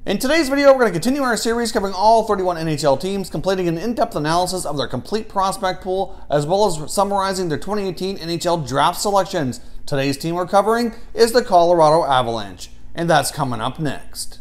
In today's video, we're going to continue our series covering all 31 NHL teams, completing an in-depth analysis of their complete prospect pool, as well as summarizing their 2018 NHL Draft selections. Today's team we're covering is the Colorado Avalanche, and that's coming up next.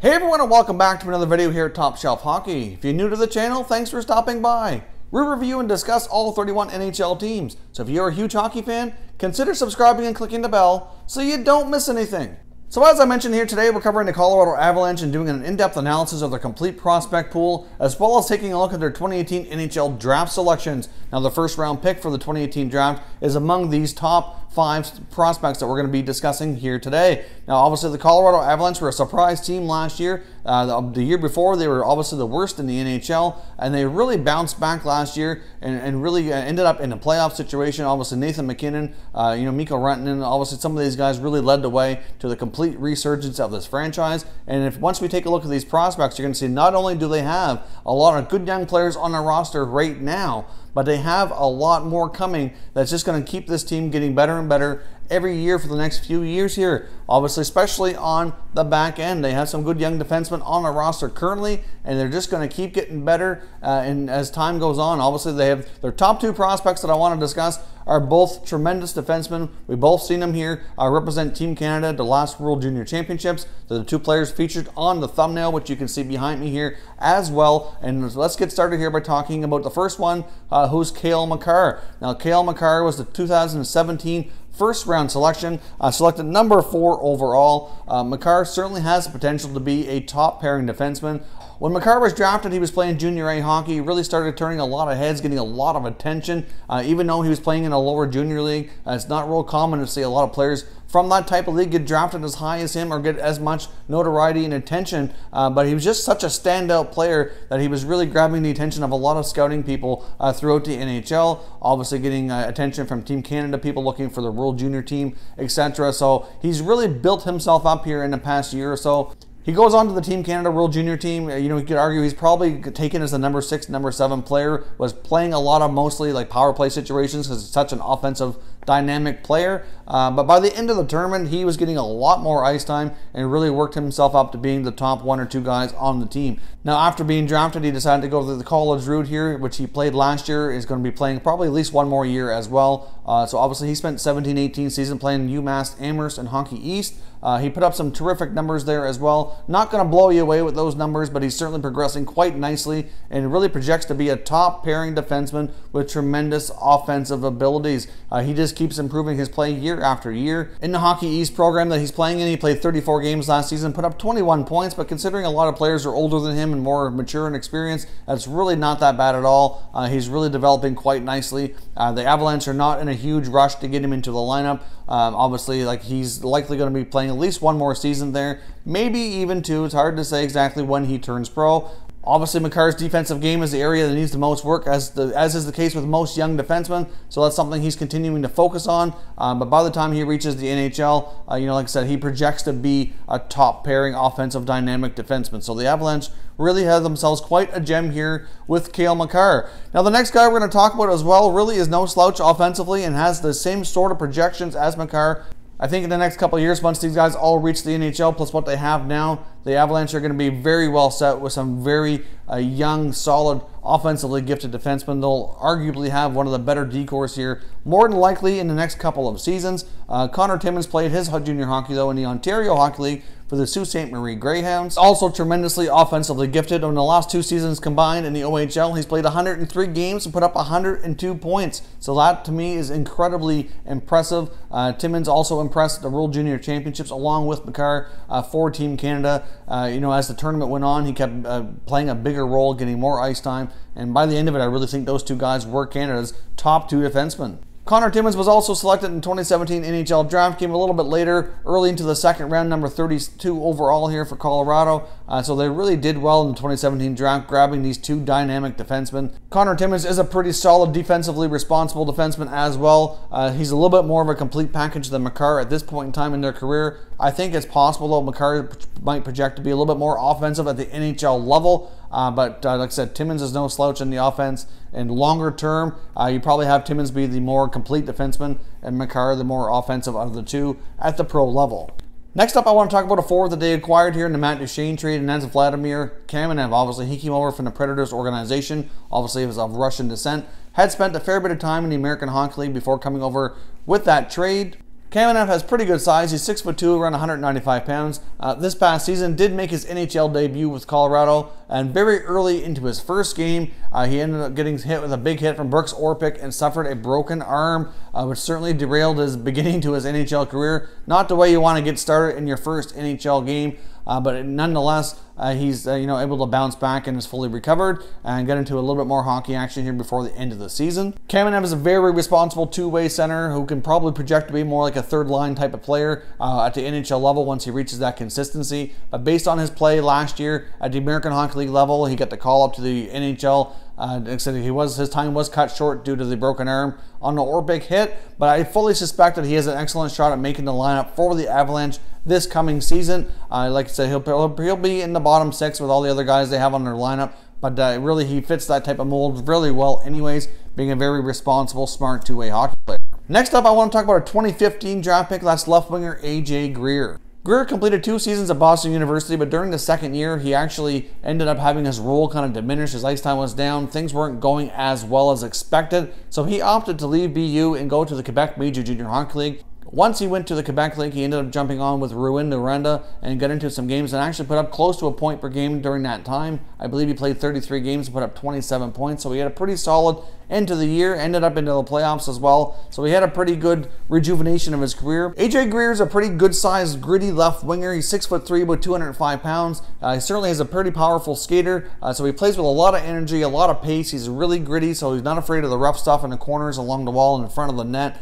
Hey everyone, and welcome back to another video here at Top Shelf Hockey. If you're new to the channel, thanks for stopping by. We review and discuss all 31 NHL teams, so if you're a huge hockey fan, consider subscribing and clicking the bell so you don't miss anything. So as I mentioned here today, we're covering the Colorado Avalanche and doing an in-depth analysis of their complete prospect pool, as well as taking a look at their 2018 NHL Draft selections. Now the first round pick for the 2018 Draft is among these top 5 prospects that we're going to be discussing here today. Now obviously the Colorado Avalanche were a surprise team last year. The year before they were obviously the worst in the NHL, and they really bounced back last year and really ended up in a playoff situation. Obviously Nathan MacKinnon, Mikko Rantanen, obviously some of these guys really led the way to the complete resurgence of this franchise. And if once we take a look at these prospects, you're going to see not only do they have a lot of good young players on their roster right now, but they have a lot more coming that's just going to keep this team getting better and better every year for the next few years here. Obviously, especially on the back end. They have some good young defensemen on the roster currently, and they're just going to keep getting better and as time goes on. Obviously, they have their top 2 prospects that I want to discuss are both tremendous defensemen. We've both seen them here represent Team Canada at the last World Junior Championships. They're the 2 players featured on the thumbnail, which you can see behind me here as well. And let's get started here by talking about the first one, who's Cale Makar. Now, Cale Makar was the 2017 first round selection, selected number 4 overall. Makar certainly has the potential to be a top pairing defenseman. When Makar was drafted, he was playing Junior A hockey. He really started turning a lot of heads, getting a lot of attention, even though he was playing in a lower junior league. It's not real common to see a lot of players from that type of league get drafted as high as him or get as much notoriety and attention, but he was just such a standout player that he was really grabbing the attention of a lot of scouting people throughout the NHL, obviously getting attention from Team Canada, people looking for the World Junior team, etc. So he's really built himself up here in the past year or so. He goes on to the Team Canada World Junior team. You could argue he's probably taken as the number 6, number 7 player, was playing a lot of mostly like power play situations because he's such an offensive dynamic player. But by the end of the tournament, he was getting a lot more ice time and really worked himself up to being the top 1 or 2 guys on the team. Now, after being drafted, he decided to go to the college route here, which he played last year. Is going to be playing probably at least 1 more year as well. So obviously he spent 17-18 season playing UMass Amherst and Hockey East. He put up some terrific numbers there as well. Not going to blow you away with those numbers, but he's certainly progressing quite nicely and really projects to be a top pairing defenseman with tremendous offensive abilities. He just keeps improving his play year after year. In the Hockey East program that he's playing in, he played 34 games last season, put up 21 points, but considering a lot of players are older than him and more mature in experience, that's really not that bad at all. He's really developing quite nicely. The Avalanche are not in a huge rush to get him into the lineup. Obviously, he's likely going to be playing at least 1 more season there, maybe even 2. It's hard to say exactly when he turns pro. Obviously, Makar's defensive game is the area that needs the most work, as is the case with most young defensemen. So that's something he's continuing to focus on. But by the time he reaches the NHL, like I said, he projects to be a top pairing offensive dynamic defenseman. So the Avalanche really have themselves quite a gem here with Cale Makar. Now the next guy we're going to talk about as well really is no slouch offensively and has the same sort of projections as Makar. I think in the next couple of years, once these guys all reach the NHL plus what they have now, the Avalanche are going to be very well set with some very young, solid, offensively gifted defensemen. They'll arguably have one of the better decors here, more than likely in the next couple of seasons. Connor Timmins played his junior hockey, though, in the Ontario Hockey League for the Sault Ste. Marie Greyhounds. Also tremendously offensively gifted. In the last 2 seasons combined in the OHL, he's played 103 games and put up 102 points. So that, to me, is incredibly impressive. Timmins also impressed at the World Junior Championships along with Makar for Team Canada. As the tournament went on, he kept playing a bigger role, getting more ice time. And by the end of it, I really think those 2 guys were Canada's top 2 defensemen. Connor Timmins was also selected in 2017 NHL Draft, came a little bit later, early into the 2nd round, number 32 overall here for Colorado. So they really did well in the 2017 Draft, grabbing these 2 dynamic defensemen. Connor Timmins is a pretty solid, defensively responsible defenseman as well. He's a little bit more of a complete package than Makar at this point in time in their career. I think it's possible, though, Makar might project to be a little bit more offensive at the NHL level. But like I said, Timmins is no slouch in the offense. And longer term, you probably have Timmins be the more complete defenseman and Makar the more offensive out of the two at the pro level. Next up, I want to talk about a forward that they acquired here in the Matt Duchene trade, and that's Vladimir Kamenev. Obviously, he came over from the Predators organization. Obviously, he was of Russian descent. Had spent a fair bit of time in the American Hockey League before coming over with that trade. Kamenev has pretty good size. He's 6'2", around 195 pounds. This past season did make his NHL debut with Colorado, and very early into his first game, he ended up getting hit with a big hit from Brooks Orpik and suffered a broken arm, which certainly derailed his beginning to his NHL career. Not the way you want to get started in your first NHL game, but nonetheless, he's able to bounce back and is fully recovered and get into a little bit more hockey action here before the end of the season. Kamenev is a very responsible two-way center who can probably project to be more like a third-line type of player at the NHL level once he reaches that consistency. But based on his play last year at the American Hockey League level, he got the call up to the NHL. His time was cut short due to the broken arm on the Orpik hit, but I fully suspect that he has an excellent shot at making the lineup for the Avalanche this coming season. Like I said, he'll be in the bottom six with all the other guys they have on their lineup, but really he fits that type of mold really well anyways, being a very responsible, smart two-way hockey player. Next up, I want to talk about a 2015 draft pick. That's left winger AJ Greer. Greer completed 2 seasons at Boston University, but during the second year, he actually ended up having his role kind of diminish. His ice time was down. Things weren't going as well as expected, so he opted to leave BU and go to the Quebec Major Junior Hockey League. Once he went to the Quebec League, he ended up jumping on with Ruin Noranda and got into some games and actually put up close to a point per game during that time. I believe he played 33 games and put up 27 points, so he had a pretty solid end to the year, ended up into the playoffs as well, so he had a pretty good rejuvenation of his career. AJ Greer is a pretty good-sized, gritty left winger. He's 6'3", about 205 pounds. He certainly is a pretty powerful skater, so he plays with a lot of energy, a lot of pace. He's really gritty, so he's not afraid of the rough stuff in the corners, along the wall, and in front of the net.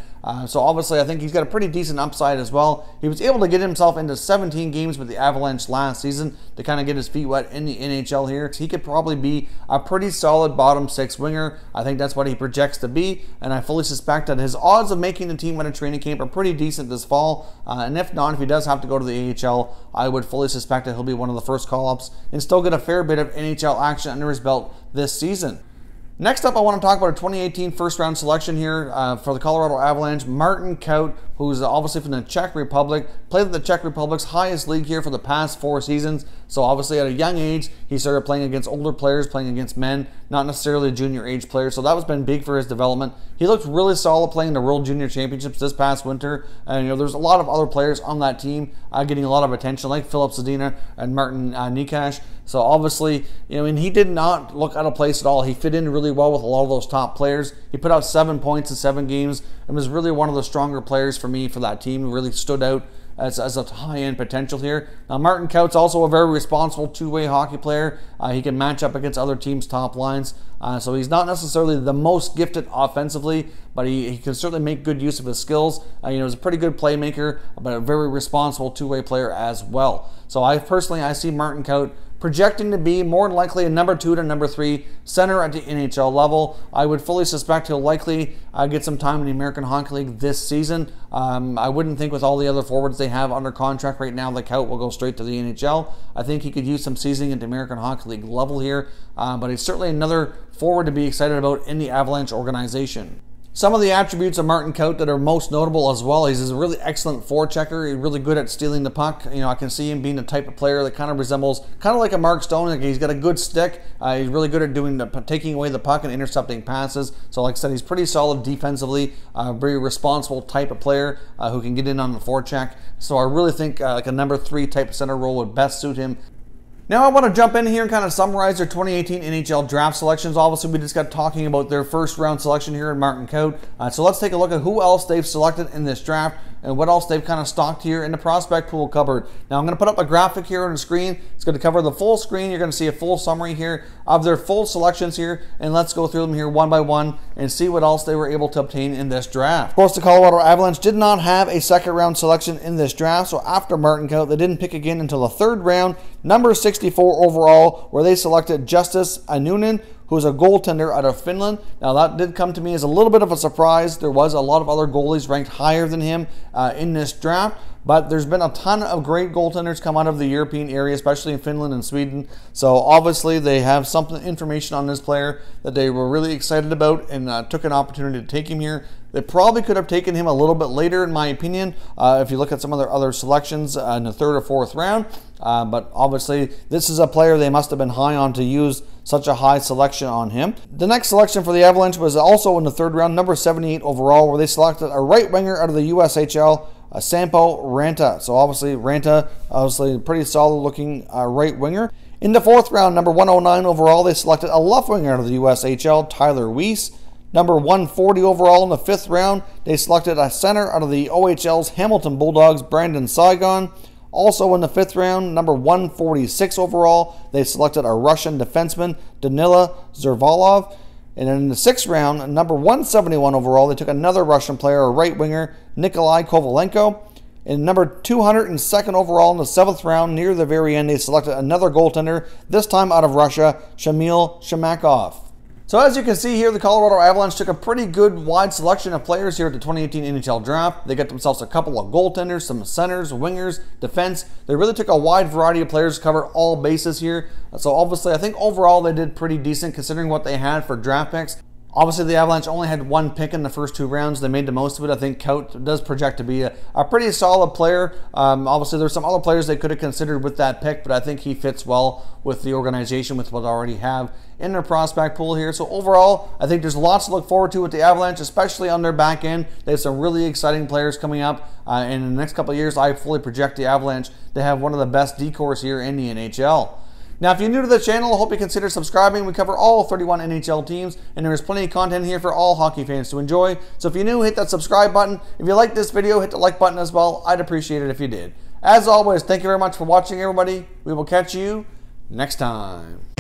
So obviously, I think he's got a pretty decent upside as well. He was able to get himself into 17 games with the Avalanche last season to kind of get his feet wet in the NHL here. He could probably be a pretty solid bottom six winger. I think that's what he projects to be, and I fully suspect that his odds of making the team at a training camp are pretty decent this fall. And if not, if he does have to go to the AHL, I would fully suspect that he'll be one of the first call-ups and still get a fair bit of NHL action under his belt this season. Next up, I want to talk about a 2018 first-round selection here for the Colorado Avalanche, Martin Kaut, who's obviously from the Czech Republic, played in the Czech Republic's highest league here for the past 4 seasons. So obviously at a young age, he started playing against older players, playing against men, not necessarily junior age players. So that was been big for his development. He looked really solid playing the World Junior Championships this past winter. And there's a lot of other players on that team getting a lot of attention, like Filip Zadina and Martin Nikash. So obviously, and he did not look out of place at all. He fit in really well with a lot of those top players. He put out 7 points in 7 games and was really one of the stronger players for me for that team. Really stood out as a high-end potential here. Now, Martin Kaut's also a very responsible two-way hockey player. He can match up against other teams' top lines. So he's not necessarily the most gifted offensively, but he can certainly make good use of his skills. He's a pretty good playmaker, but a very responsible two-way player as well. So I see Martin Kaut projecting to be more than likely a number 2 to number 3 center at the NHL level. I would fully suspect he'll likely get some time in the American Hockey League this season. I wouldn't think with all the other forwards they have under contract right now that Kaut will go straight to the NHL. I think he could use some seasoning at the American Hockey League level here, but he's certainly another forward to be excited about in the Avalanche organization. Some of the attributes of Martin Kaut that are most notable as well, he's a really excellent forechecker. He's really good at stealing the puck. I can see him being the type of player that kind of resembles, kind of like a Mark Stone. Like he's got a good stick. He's really good at taking away the puck and intercepting passes. So like I said, he's pretty solid defensively, very responsible type of player who can get in on the forecheck. So I really think like a number 3 type of center role would best suit him. Now I want to jump in here and kind of summarize their 2018 NHL draft selections. Obviously, we just got talking about their first round selection here in Martin Kaut. So let's take a look at who else they've selected in this draft and what else they've kind of stocked here in the prospect pool cupboard. Now I'm going to put up a graphic here on the screen. It's going to cover the full screen. You're going to see a full summary here of their full selections here, and let's go through them here one by one and see what else they were able to obtain in this draft. Of course, the Colorado Avalanche did not have a second round selection in this draft, so after Martin Kaut, they didn't pick again until the 3rd round. number 64 overall, where they selected Justice Anunen, who's a goaltender out of Finland. Now, that did come to me as a little bit of a surprise. There was a lot of other goalies ranked higher than him in this draft, but there's been a ton of great goaltenders come out of the European area, especially in Finland and Sweden. So obviously they have information on this player that they were really excited about and took an opportunity to take him here. They probably could have taken him a little bit later, in my opinion, if you look at some of their other selections in the 3rd or 4th round. But obviously, this is a player they must have been high on to use such a high selection on him. The next selection for the Avalanche was also in the 3rd round, number 78 overall, where they selected a right winger out of the USHL, Sampo Ranta. So obviously, Ranta, obviously pretty solid looking right winger. In the 4th round, number 109 overall, they selected a left winger out of the USHL, Tyler Weiss. Number 140 overall in the 5th round, they selected a center out of the OHL's Hamilton Bulldogs, Brandon Saigon. Also in the 5th round, number 146 overall, they selected a Russian defenseman, Danila Zervalov. And in the 6th round, number 171 overall, they took another Russian player, a right winger, Nikolai Kovalenko. And number 202nd overall in the 7th round, near the very end, they selected another goaltender, this time out of Russia, Shamil Shamakov. So as you can see here, the Colorado Avalanche took a pretty good wide selection of players here at the 2018 NHL Draft. They got themselves a couple of goaltenders, some centers, wingers, defense. They really took a wide variety of players to cover all bases here. So obviously, I think overall they did pretty decent considering what they had for draft picks. Obviously, the Avalanche only had one pick in the first 2 rounds. They made the most of it. I think Kaut does project to be a pretty solid player. Obviously, there's some other players they could have considered with that pick, but I think he fits well with the organization, with what they already have in their prospect pool here. So overall, I think there's lots to look forward to with the Avalanche, especially on their back end. They have some really exciting players coming up. And in the next couple of years, I fully project the Avalanche to have one of the best decors here in the NHL. Now, if you're new to the channel, I hope you consider subscribing. We cover all 31 NHL teams, and there is plenty of content here for all hockey fans to enjoy. So if you're new, hit that subscribe button. If you like this video, hit the like button as well. I'd appreciate it if you did. As always, thank you very much for watching, everybody. We will catch you next time.